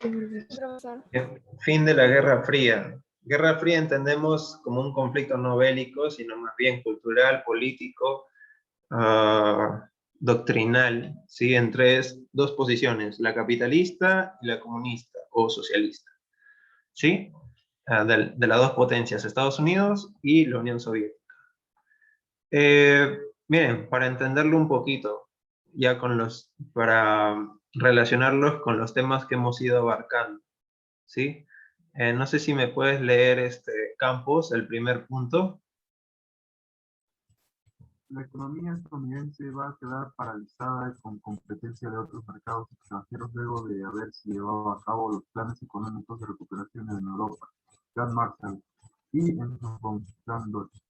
Sí, profesor. Fin de la Guerra Fría. Guerra Fría entendemos como un conflicto no bélico, sino más bien cultural, político, doctrinal, ¿sí? Entre dos posiciones, la capitalista y la comunista o socialista, ¿sí? De las dos potencias, Estados Unidos y la Unión Soviética. Miren, para entenderlo un poquito, ya para relacionarlos con los temas que hemos ido abarcando, ¿sí? No sé si me puedes leer, Campos, el primer punto. La economía estadounidense va a quedar paralizada con competencia de otros mercados extranjeros luego de haberse llevado a cabo los planes económicos de recuperación en Europa, Plan Marshall y en Japón, Plan Dodge.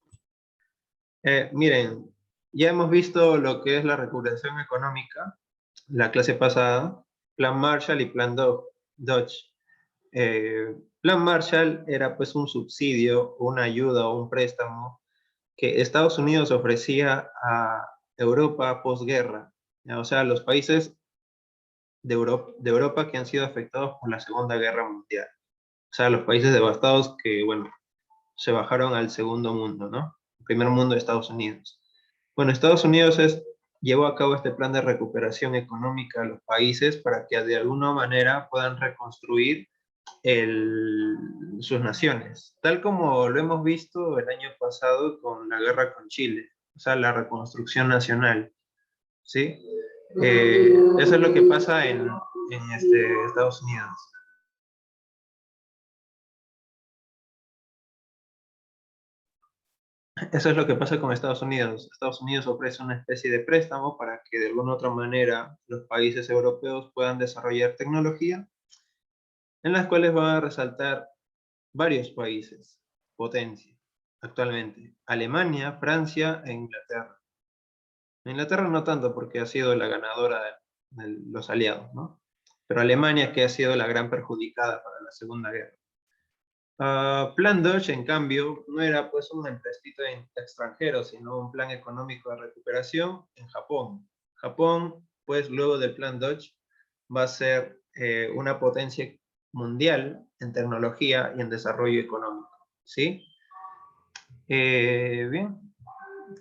Miren, ya hemos visto lo que es la recuperación económica, la clase pasada, Plan Marshall y Plan Dodge. Plan Marshall era pues un subsidio, una ayuda o un préstamo que Estados Unidos ofrecía a Europa posguerra, o sea, los países de Europa que han sido afectados por la Segunda Guerra Mundial. O sea, los países devastados que, bueno, se bajaron al segundo mundo, ¿no? El primer mundo de Estados Unidos. Bueno, Estados Unidos llevó a cabo este plan de recuperación económica a los países para que de alguna manera puedan reconstruir sus naciones, tal como lo hemos visto el año pasado con la guerra con Chile, o sea, la reconstrucción nacional, ¿sí? Eso es lo que pasa en Estados Unidos. Eso es lo que pasa con Estados Unidos. Estados Unidos ofrece una especie de préstamo para que de alguna otra manera los países europeos puedan desarrollar tecnología, en las cuales van a resaltar varios países, potencia, actualmente. Alemania, Francia e Inglaterra. Inglaterra no tanto porque ha sido la ganadora de los aliados, ¿no? Pero Alemania que ha sido la gran perjudicada para la Segunda Guerra. Plan Dodge, en cambio, no era pues un empréstito extranjero, sino un plan económico de recuperación en Japón. Japón, pues luego del Plan Dodge, va a ser una potencia mundial en tecnología y en desarrollo económico, ¿sí? Bien,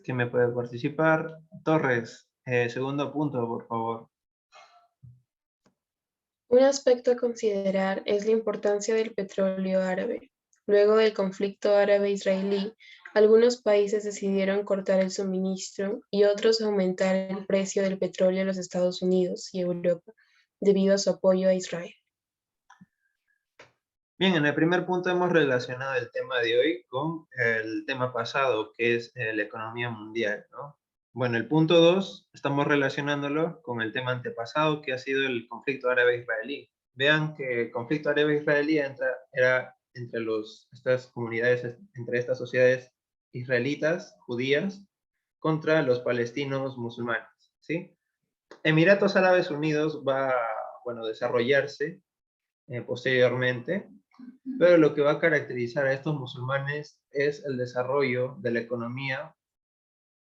¿quién me puede participar? Torres, segundo punto, por favor. Un aspecto a considerar es la importancia del petróleo árabe. Luego del conflicto árabe-israelí, algunos países decidieron cortar el suministro y otros aumentar el precio del petróleo a los Estados Unidos y Europa, debido a su apoyo a Israel. Bien, en el primer punto hemos relacionado el tema de hoy con el tema pasado, que es la economía mundial, ¿no? Bueno, el punto 2, estamos relacionándolo con el tema antepasado, que ha sido el conflicto árabe-israelí. Vean que el conflicto árabe-israelí era entre estas comunidades, entre estas sociedades israelitas, judías, contra los palestinos musulmanes, ¿sí? Emiratos Árabes Unidos va a, bueno, desarrollarse posteriormente, pero lo que va a caracterizar a estos musulmanes es el desarrollo de la economía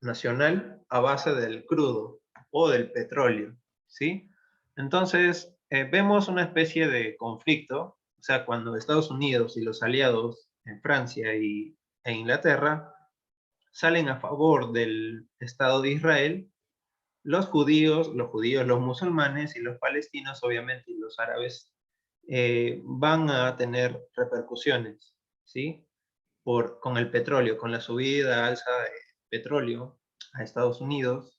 nacional a base del crudo o del petróleo, ¿sí? Entonces, vemos una especie de conflicto, o sea, cuando Estados Unidos y los aliados en Francia e Inglaterra salen a favor del Estado de Israel, los judíos, los musulmanes y los palestinos, obviamente, y los árabes, van a tener repercusiones, ¿sí? Con el petróleo, con la subida, alza de petróleo a Estados Unidos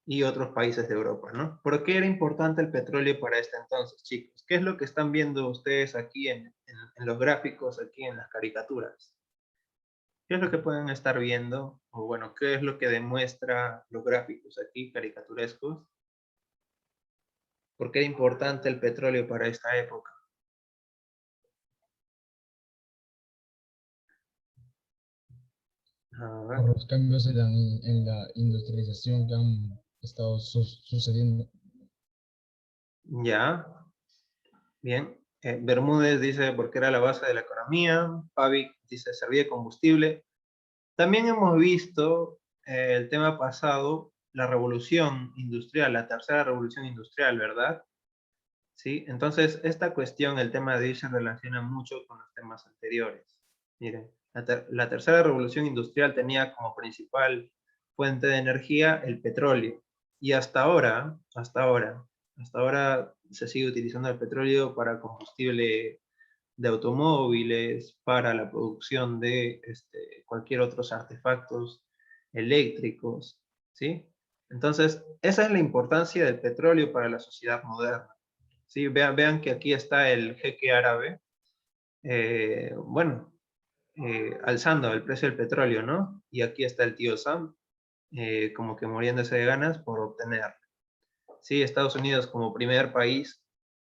y otros países de Europa, ¿no? ¿Por qué era importante el petróleo para este entonces, chicos? ¿Qué es lo que están viendo ustedes aquí en los gráficos, aquí en las caricaturas? ¿Qué es lo que pueden estar viendo? O bueno, ¿qué es lo que demuestra los gráficos aquí, caricaturescos? ¿Por qué era importante el petróleo para esta época? Por los cambios en la industrialización que han estado sucediendo. Ya, bien. Bermúdez dice porque era la base de la economía. Pavic dice servía de combustible. También hemos visto el tema pasado, la revolución industrial, la tercera revolución industrial, ¿verdad? ¿sí? Entonces, esta cuestión, el tema de hoy se relaciona mucho con los temas anteriores. Miren, la tercera revolución industrial tenía como principal fuente de energía el petróleo. Y hasta ahora se sigue utilizando el petróleo para combustible de automóviles, para la producción de cualquier otros artefactos eléctricos, ¿sí? Entonces, esa es la importancia del petróleo para la sociedad moderna. ¿Sí? Vean que aquí está el jeque árabe, bueno, alzando el precio del petróleo, ¿no? Y aquí está el tío Sam, como que muriéndose de ganas por obtenerlo. Sí, Estados Unidos como primer país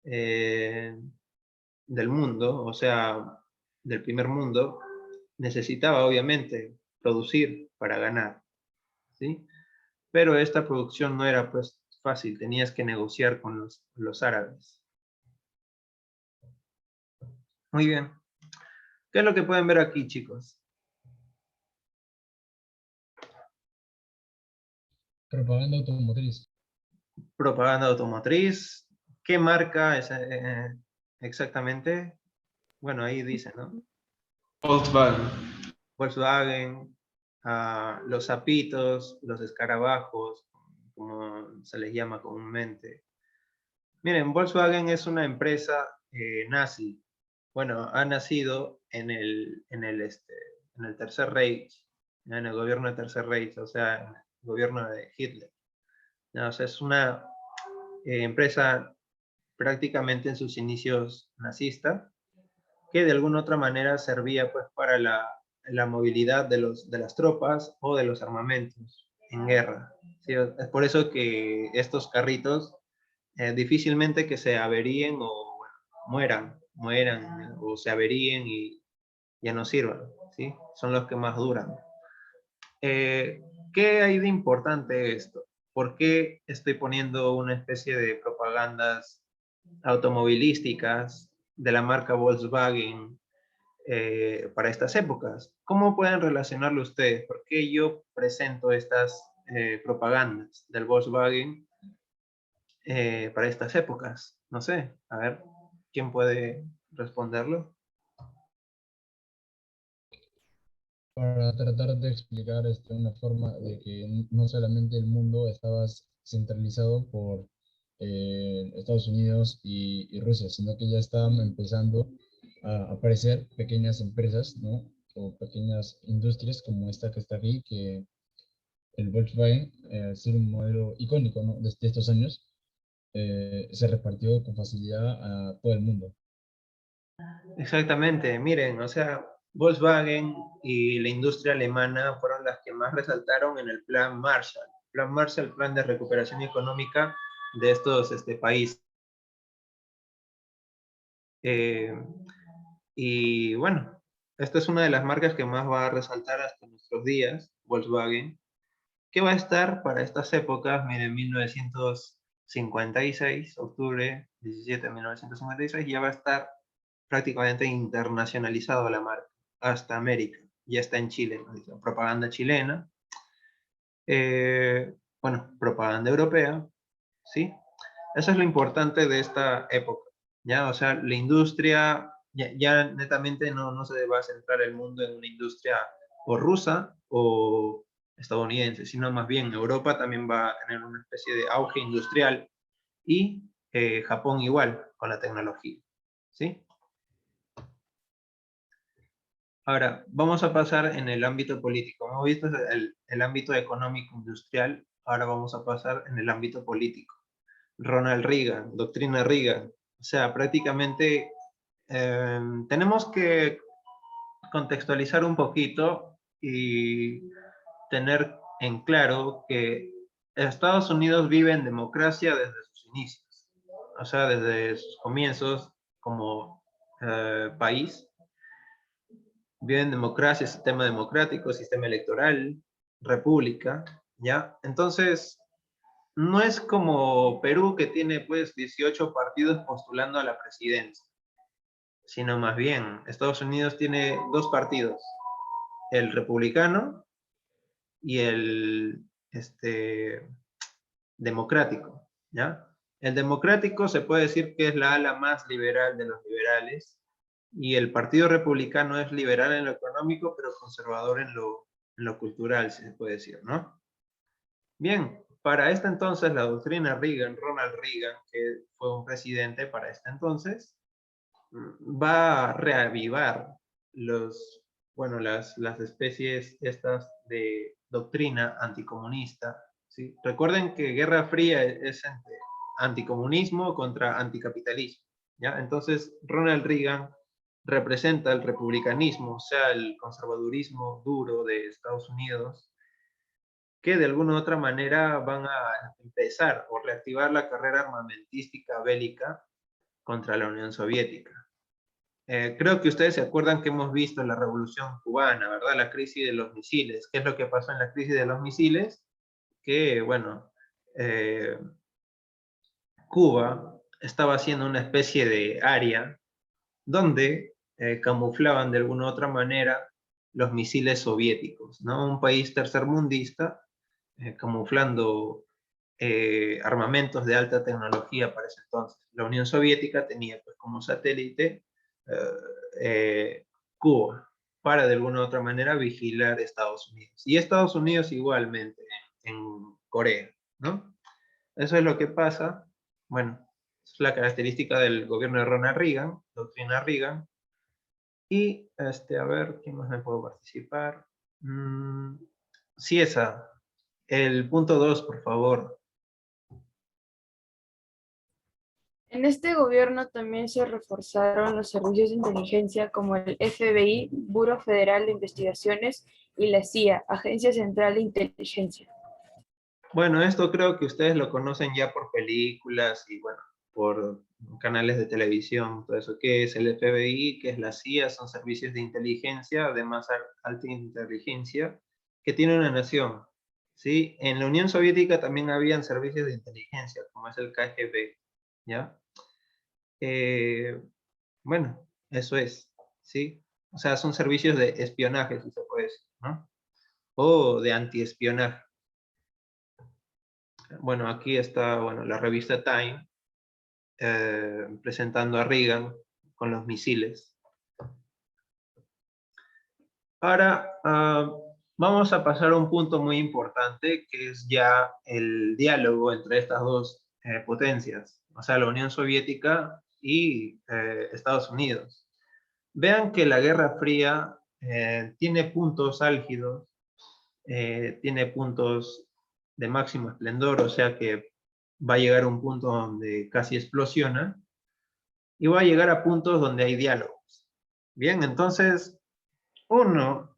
del mundo, o sea, del primer mundo, necesitaba obviamente producir para ganar, ¿sí? Pero esta producción no era pues fácil, tenías que negociar con los árabes. Muy bien. ¿Qué es lo que pueden ver aquí, chicos? Propaganda automotriz. Propaganda automotriz. ¿Qué marca es exactamente? Bueno, ahí dice, ¿no? Volkswagen. Volkswagen, los sapitos, los escarabajos, como se les llama comúnmente. Miren, Volkswagen es una empresa nazi. Bueno, ha nacido en el Tercer Reich, en el gobierno del Tercer Reich, o sea, en el gobierno de Hitler. O sea, es una empresa prácticamente en sus inicios nazista, que de alguna otra manera servía pues para la movilidad de las tropas o de los armamentos en guerra. ¿Sí? Es por eso que estos carritos difícilmente que se averíen o bueno, mueran o se averíen y ya no sirvan, ¿sí? Son los que más duran. ¿Qué hay de importante esto? ¿Por qué estoy poniendo una especie de propagandas automovilísticas de la marca Volkswagen para estas épocas? ¿Cómo pueden relacionarlo ustedes? ¿Por qué yo presento estas propagandas del Volkswagen para estas épocas? No sé, a ver, ¿quién puede responderlo? Para tratar de explicar una forma de que no solamente el mundo estaba centralizado por Estados Unidos y Rusia, sino que ya estaban empezando a aparecer pequeñas empresas, ¿no? O pequeñas industrias como esta que está aquí, que el Volkswagen, al ser un modelo icónico, ¿no? De estos años, se repartió con facilidad a todo el mundo. Exactamente, miren, o sea, Volkswagen y la industria alemana fueron las que más resaltaron en el Plan Marshall. Plan Marshall, plan de recuperación económica de estos países. Y bueno, esta es una de las marcas que más va a resaltar hasta nuestros días, Volkswagen, que va a estar para estas épocas, miren, 1956, octubre 17 de 1956, ya va a estar prácticamente internacionalizado la marca, hasta América, ya está en Chile, ¿no? Propaganda chilena, bueno, propaganda europea, ¿sí? Eso es lo importante de esta época, ¿ya? O sea, la industria, ya netamente no se va a centrar el mundo en una industria o rusa o estadounidense, sino más bien Europa también va a tener una especie de auge industrial y Japón igual con la tecnología, ¿sí? Ahora, vamos a pasar en el ámbito político. Hemos visto el ámbito económico-industrial, ahora vamos a pasar en el ámbito político. Ronald Reagan, doctrina Reagan. O sea, prácticamente tenemos que contextualizar un poquito y tener en claro que Estados Unidos vive en democracia desde sus inicios. O sea, desde sus comienzos como país viven democracia, sistema democrático, sistema electoral, república, ¿ya? Entonces, no es como Perú que tiene pues 18 partidos postulando a la presidencia, sino más bien Estados Unidos tiene dos partidos, el republicano y el democrático, ¿ya? El democrático se puede decir que es la ala más liberal de los liberales, y el Partido Republicano es liberal en lo económico, pero conservador en lo cultural, si se puede decir, ¿no? Bien, para este entonces la doctrina Reagan, Ronald Reagan, que fue un presidente para este entonces, va a reavivar las especies estas de doctrina anticomunista, ¿sí? Recuerden que Guerra Fría es entre anticomunismo contra anticapitalismo, ¿ya? Entonces Ronald Reagan representa el republicanismo, o sea, el conservadurismo duro de Estados Unidos, que de alguna u otra manera van a empezar o reactivar la carrera armamentística bélica contra la Unión Soviética. Creo que ustedes se acuerdan que hemos visto la Revolución Cubana, ¿verdad? La crisis de los misiles. ¿Qué es lo que pasó en la crisis de los misiles? Que, bueno, Cuba estaba haciendo una especie de área donde camuflaban de alguna u otra manera los misiles soviéticos, ¿no? Un país tercermundista camuflando armamentos de alta tecnología para ese entonces. La Unión Soviética tenía pues, como satélite Cuba, para de alguna u otra manera vigilar Estados Unidos. Y Estados Unidos igualmente en Corea, ¿no? Eso es lo que pasa. Bueno, es la característica del gobierno de Ronald Reagan, doctrina Reagan. Y, a ver, ¿quién más me puedo participar? Sí, esa. El punto 2, por favor. En este gobierno también se reforzaron los servicios de inteligencia como el FBI, Buró Federal de Investigaciones, y la CIA, Agencia Central de Inteligencia. Bueno, esto creo que ustedes lo conocen ya por películas y, bueno, por canales de televisión, todo eso. ¿Qué es el FBI? ¿Qué es la CIA? Son servicios de inteligencia, de más alta inteligencia, que tiene una nación, ¿sí? En la Unión Soviética también habían servicios de inteligencia, como es el KGB, ¿ya? Bueno, eso es, ¿sí? O sea, son servicios de espionaje, si se puede decir, ¿no? O de antiespionaje. Bueno, aquí está, bueno, la revista Time presentando a Reagan con los misiles. Ahora, vamos a pasar a un punto muy importante, que es ya el diálogo entre estas dos potencias, o sea, la Unión Soviética y Estados Unidos. Vean que la Guerra Fría tiene puntos álgidos, tiene puntos de máximo esplendor, o sea que va a llegar a un punto donde casi explosiona, y va a llegar a puntos donde hay diálogos. Bien, entonces, uno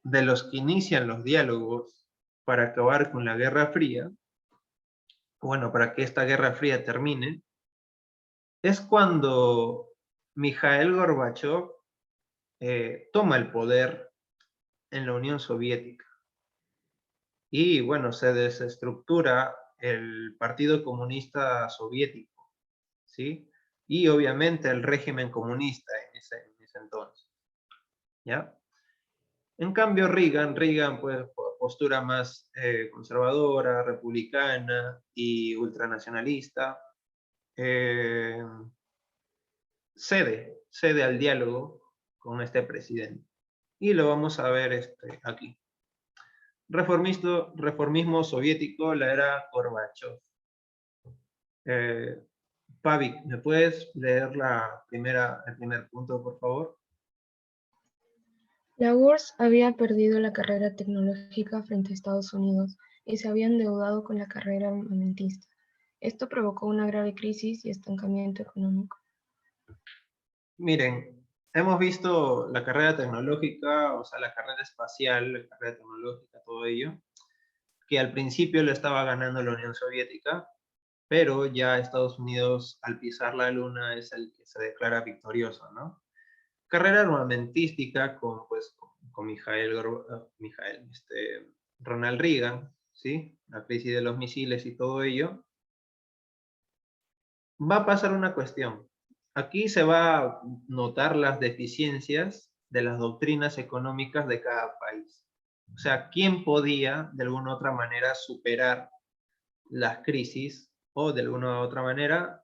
de los que inician los diálogos para acabar con la Guerra Fría, bueno, para que esta Guerra Fría termine, es cuando Mikhail Gorbachev toma el poder en la Unión Soviética. Y bueno, se desestructura el Partido Comunista Soviético, ¿sí? Y obviamente el régimen comunista en ese entonces, ¿ya? En cambio Reagan pues postura más conservadora, republicana y ultranacionalista, cede al diálogo con este presidente. Y lo vamos a ver aquí. Reformismo soviético, la era Gorbachev. Pavik, ¿me puedes leer el primer punto, por favor? La URSS había perdido la carrera tecnológica frente a Estados Unidos y se había endeudado con la carrera armamentista. Esto provocó una grave crisis y estancamiento económico. Miren, hemos visto la carrera tecnológica, o sea, la carrera espacial, la carrera tecnológica, todo ello, que al principio lo estaba ganando la Unión Soviética, pero ya Estados Unidos, al pisar la luna, es el que se declara victorioso, ¿no? Carrera armamentística con Ronald Reagan, ¿sí? La crisis de los misiles y todo ello. Va a pasar una cuestión. Aquí se va a notar las deficiencias de las doctrinas económicas de cada país. O sea, ¿quién podía de alguna u otra manera superar las crisis o de alguna u otra manera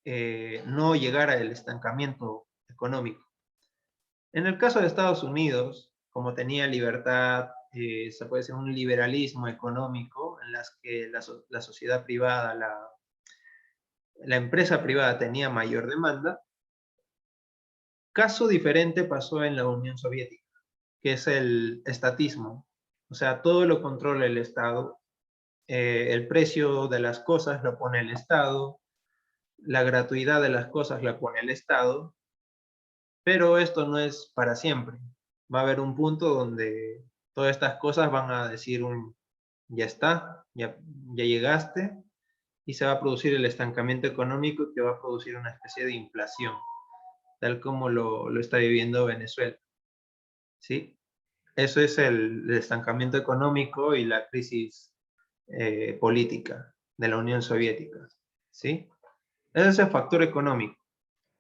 no llegar al estancamiento económico. En el caso de Estados Unidos, como tenía libertad, se puede decir un liberalismo económico, en las que la sociedad privada, la empresa privada tenía mayor demanda. Caso diferente pasó en la Unión Soviética, que es el estatismo. O sea, todo lo controla el Estado. El precio de las cosas lo pone el Estado. La gratuidad de las cosas la pone el Estado. Pero esto no es para siempre. Va a haber un punto donde todas estas cosas van a decir ya está, ya llegaste, y se va a producir el estancamiento económico que va a producir una especie de inflación, tal como lo está viviendo Venezuela. ¿Sí? Eso es el estancamiento económico y la crisis política de la Unión Soviética. ¿Sí? Ese es el factor económico.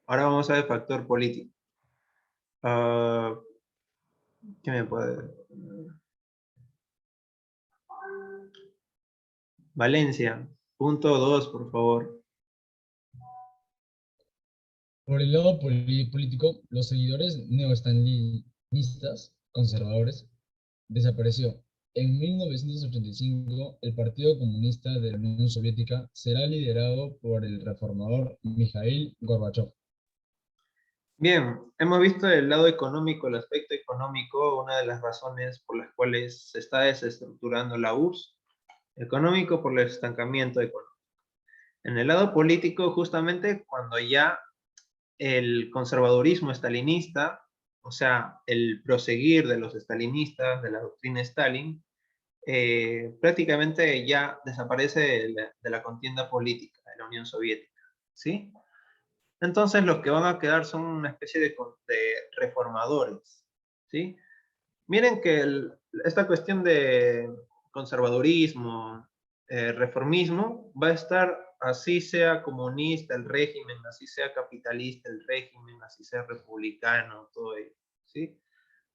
Ahora vamos a ver el factor político. ¿Qué me puede...? Valencia, punto 2, por favor. Por el lado político, los seguidores neoestalinistas conservadores desapareció. En 1985, el Partido Comunista de la Unión Soviética será liderado por el reformador Mikhail Gorbachev. Bien, hemos visto el lado económico, el aspecto económico, una de las razones por las cuales se está desestructurando la URSS, económico por el estancamiento económico. En el lado político, justamente cuando ya el conservadurismo estalinista, o sea, el proseguir de los estalinistas, de la doctrina Stalin, prácticamente ya desaparece de la contienda política de la Unión Soviética, ¿sí? Entonces los que van a quedar son una especie de reformadores, ¿sí? Miren que esta cuestión de conservadurismo, reformismo, va a estar así sea comunista el régimen, así sea capitalista el régimen, así sea republicano, todo ello, ¿sí?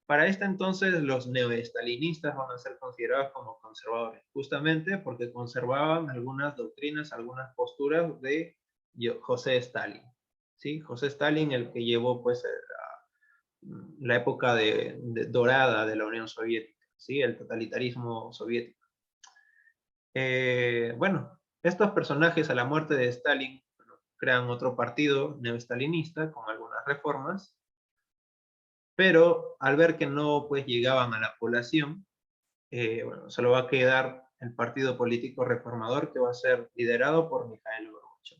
Para este entonces los neoestalinistas van a ser considerados como conservadores, justamente porque conservaban algunas doctrinas, algunas posturas de José Stalin, ¿sí? José Stalin, el que llevó pues la época dorada de la Unión Soviética, ¿sí? El totalitarismo soviético. Bueno, estos personajes a la muerte de Stalin crean otro partido neoestalinista con algunas reformas, pero al ver que no pues llegaban a la población, bueno, solo va a quedar el partido político reformador que va a ser liderado por Mikhail Gorbachev.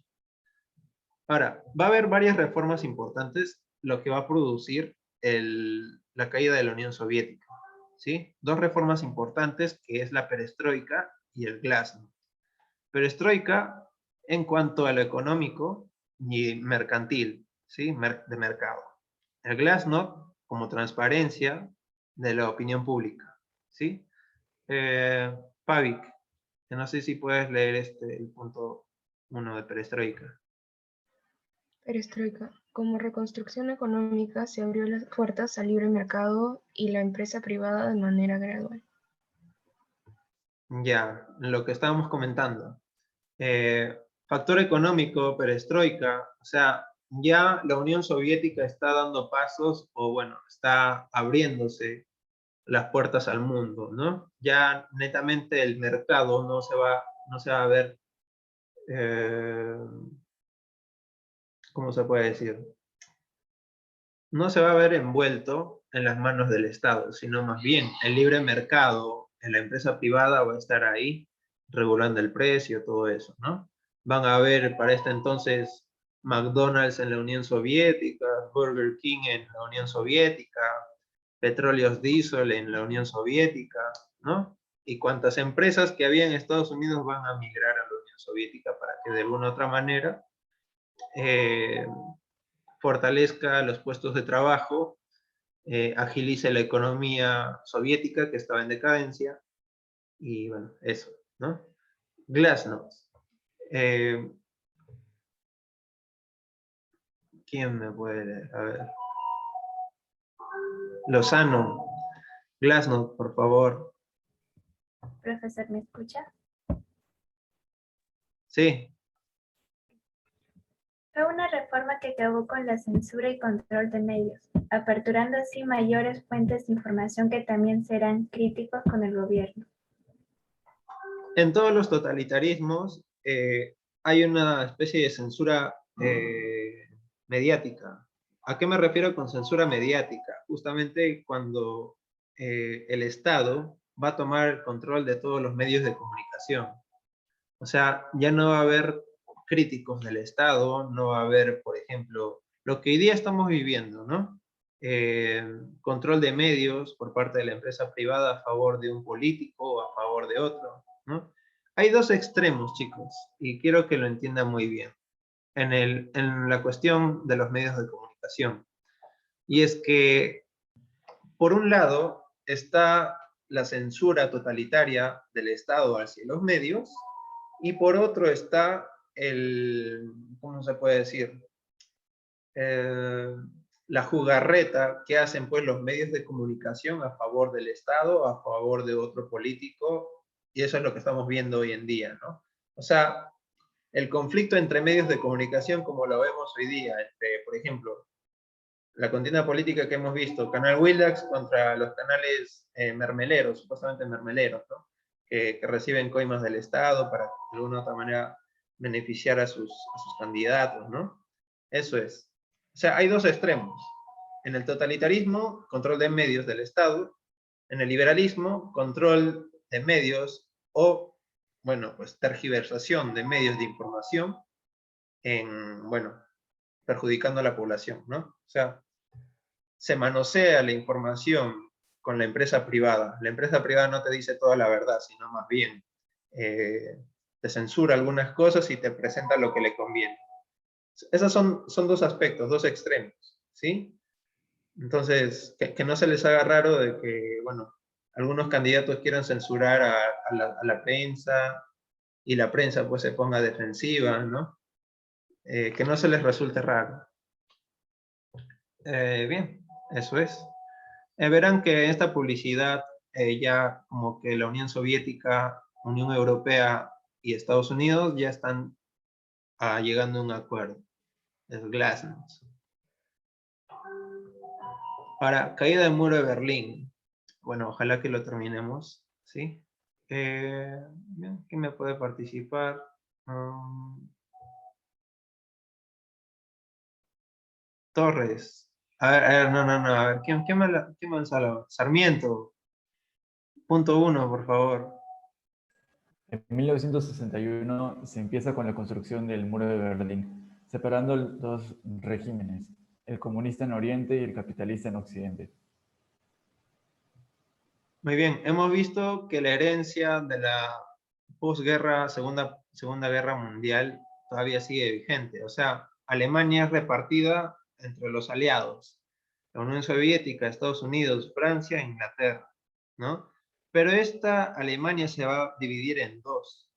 Ahora, va a haber varias reformas importantes, lo que va a producir la caída de la Unión Soviética, ¿sí? Dos reformas importantes, que es la perestroika y el glasnost. Perestroika en cuanto a lo económico y mercantil, ¿sí? De mercado. El glasnost como transparencia de la opinión pública, ¿sí? Pavik, que no sé si puedes leer el punto 1 de perestroika. Perestroika. Como reconstrucción económica se abrió las puertas al libre mercado y la empresa privada de manera gradual. Ya, lo que estábamos comentando. Factor económico, perestroika, o sea, ya la Unión Soviética está dando pasos, o bueno, está abriéndose las puertas al mundo, ¿no? Ya netamente el mercado no se va a ver, ¿cómo se puede decir? No se va a ver envuelto en las manos del Estado, sino más bien el libre mercado, en la empresa privada va a estar ahí regulando el precio, todo eso, ¿no? Van a haber para este entonces McDonald's en la Unión Soviética, Burger King en la Unión Soviética, Petróleos Diesel en la Unión Soviética, ¿no? Y cuantas empresas que había en Estados Unidos van a migrar a la Unión Soviética para que de alguna u otra manera fortalezca los puestos de trabajo, agilice la economía soviética que estaba en decadencia, y bueno, eso, ¿no? Glasnost. ¿Quién me puede leer? A ver. Lozano. Glasnost, por favor. Profesor, ¿me escucha? Sí, Fue una reforma que acabó con la censura y control de medios, aperturando así mayores fuentes de información que también serán críticos con el gobierno. en todos los totalitarismos hay una especie de censura mediática. ¿A qué me refiero con censura mediática? Justamente cuando el Estado va a tomar el control de todos los medios de comunicación. O sea, ya no va a haber críticos del Estado, no va a haber, por ejemplo, lo que hoy día estamos viviendo, ¿no? Control de medios por parte de la empresa privada a favor de un político o a favor de otro, ¿no? Hay dos extremos, chicos, y quiero que lo entiendan muy bien, en la cuestión de los medios de comunicación. Y es que, por un lado, está la censura totalitaria del Estado hacia los medios, y por otro está ¿cómo se puede decir? La jugarreta que hacen pues los medios de comunicación a favor del Estado, a favor de otro político, y eso es lo que estamos viendo hoy en día, ¿no? O sea, el conflicto entre medios de comunicación como lo vemos hoy día, por ejemplo, la contienda política que hemos visto, Canal Willax contra los canales mermeleros, supuestamente mermeleros, ¿no? Que reciben coimas del Estado para, de alguna u otra manera, beneficiar a sus candidatos, ¿no? Eso es. O sea, hay dos extremos. En el totalitarismo, control de medios del Estado. En el liberalismo, control de medios o, bueno, pues tergiversación de medios de información bueno, perjudicando a la población, ¿no? O sea, se manosea la información con la empresa privada. La empresa privada no te dice toda la verdad, sino más bien te censura algunas cosas y te presenta lo que le conviene. Esos son dos aspectos, dos extremos, ¿sí? Entonces, que no se les haga raro de que, bueno, algunos candidatos quieran censurar a la prensa y la prensa pues se ponga defensiva, ¿no? Que no se les resulte raro. Bien, eso es. Verán que esta publicidad ya como que la Unión Soviética, Unión Europea y Estados Unidos ya están llegando a un acuerdo. Es Glasnost. Para caída del muro de Berlín. Bueno, ojalá que lo terminemos, ¿sí? Bien, ¿quién me puede participar? Torres. A ver, no, a ver, ¿quién me lanzó? Sarmiento. Punto 1, por favor. En 1961 se empieza con la construcción del Muro de Berlín, separando dos regímenes, el comunista en Oriente y el capitalista en Occidente. Muy bien, hemos visto que la herencia de la posguerra, segunda Guerra Mundial, todavía sigue vigente. O sea, Alemania es repartida entre los aliados, la Unión Soviética, Estados Unidos, Francia e Inglaterra, ¿no? Pero esta Alemania se va a dividir en dos,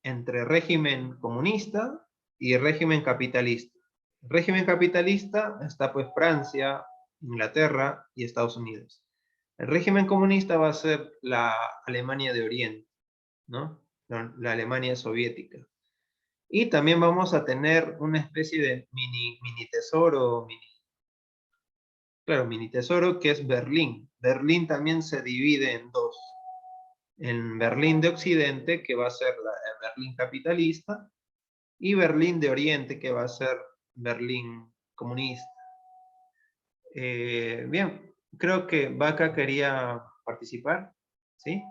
entre régimen comunista y régimen capitalista. El régimen capitalista está pues Francia, Inglaterra y Estados Unidos. El régimen comunista va a ser la Alemania de Oriente, ¿no? La Alemania soviética. Y también vamos a tener una especie de mini tesoro, mini tesoro que es Berlín. Berlín también se divide en dos. En Berlín de Occidente, que va a ser la Berlín capitalista, y Berlín de Oriente, que va a ser Berlín comunista. Bien, creo que Vaca quería participar, ¿sí?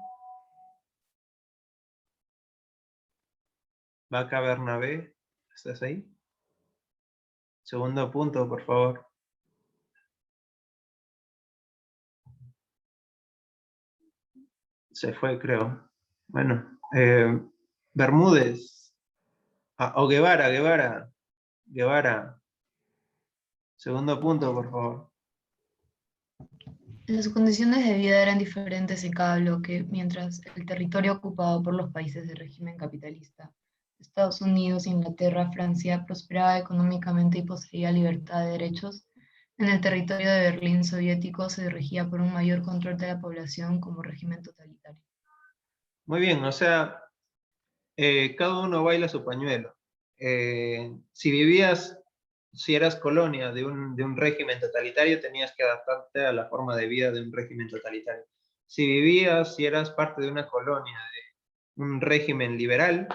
Vaca Bernabé, ¿estás ahí? Segundo punto, por favor. Se fue, creo. Bueno, Bermúdez. O Guevara. Segundo punto, por favor. Las condiciones de vida eran diferentes en cada bloque, mientras el territorio ocupado por los países de régimen capitalista, Estados Unidos, Inglaterra, Francia, prosperaba económicamente y poseía libertad de derechos. En el territorio de Berlín soviético se regía por un mayor control de la población como régimen totalitario. Muy bien, o sea, cada uno baila su pañuelo. Si eras colonia de un régimen totalitario, tenías que adaptarte a la forma de vida de un régimen totalitario. Si eras parte de una colonia de un régimen liberal,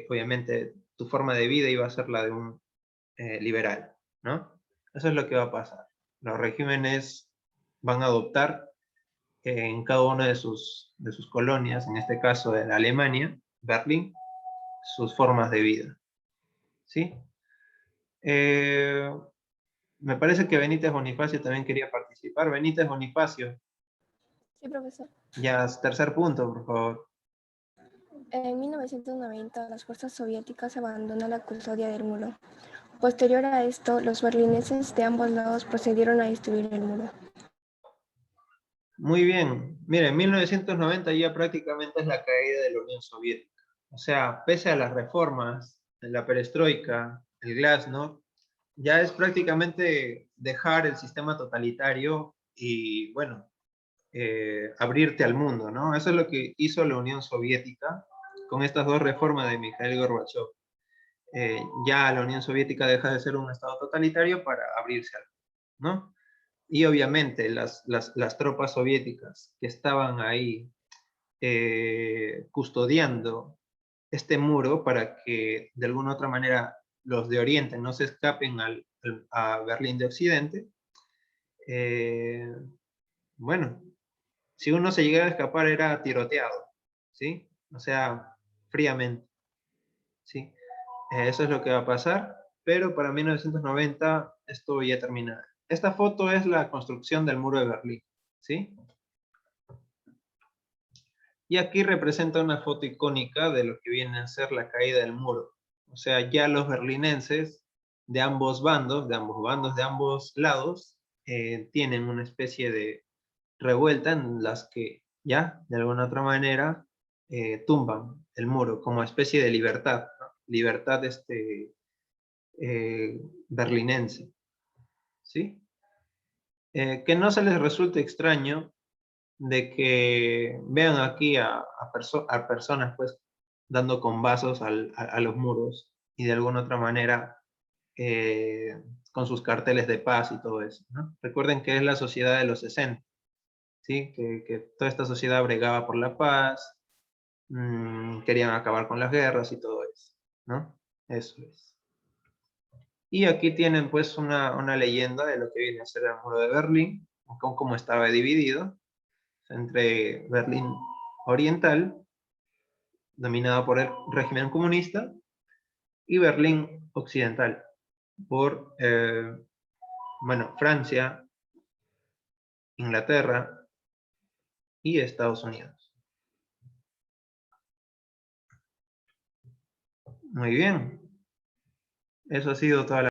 obviamente tu forma de vida iba a ser la de un liberal, ¿no? Eso es lo que va a pasar. Los regímenes van a adoptar en cada una de sus colonias, en este caso de Alemania, Berlín, sus formas de vida. ¿Sí? Me parece que Benítez Bonifacio también quería participar. Benítez Bonifacio. Sí, profesor. Ya, tercer punto, por favor. En 1990, las fuerzas soviéticas abandonan la custodia del muro. Posterior a esto, los berlineses de ambos lados procedieron a destruir el muro. Muy bien. Miren, 1990 ya prácticamente es la caída de la Unión Soviética. O sea, pese a las reformas, la perestroika, el glasnost, ya es prácticamente dejar el sistema totalitario y, bueno, abrirte al mundo, ¿no? Eso es lo que hizo la Unión Soviética con estas dos reformas de Mikhail Gorbachev. Ya la Unión Soviética deja de ser un estado totalitario para abrirse al mundo, ¿no? Y obviamente las tropas soviéticas que estaban ahí custodiando este muro para que de alguna otra manera los de Oriente no se escapen a Berlín de Occidente, bueno, si uno se llegaba a escapar era tiroteado, ¿sí? O sea, fríamente, ¿sí? Eso es lo que va a pasar, pero para 1990 esto ya termina. Esta foto es la construcción del muro de Berlín, ¿sí? Y aquí representa una foto icónica de lo que viene a ser la caída del muro. O sea, ya los berlinenses de ambos bandos, de ambos lados, tienen una especie de revuelta en las que ya, de alguna otra manera, tumban el muro como especie de libertad, ¿no? Libertad berlinense, ¿sí? Que no se les resulte extraño de que vean aquí a personas pues dando combazos a los muros y de alguna otra manera con sus carteles de paz y todo eso, ¿no? Recuerden que es la sociedad de los 60, ¿sí? Que toda esta sociedad bregaba por la paz, querían acabar con las guerras y todo eso, ¿no? Eso es. Y aquí tienen pues una leyenda de lo que viene a ser el muro de Berlín, con cómo estaba dividido entre Berlín Oriental, dominado por el régimen comunista, y Berlín Occidental, por, bueno, Francia, Inglaterra y Estados Unidos. Muy bien. Eso ha sido toda la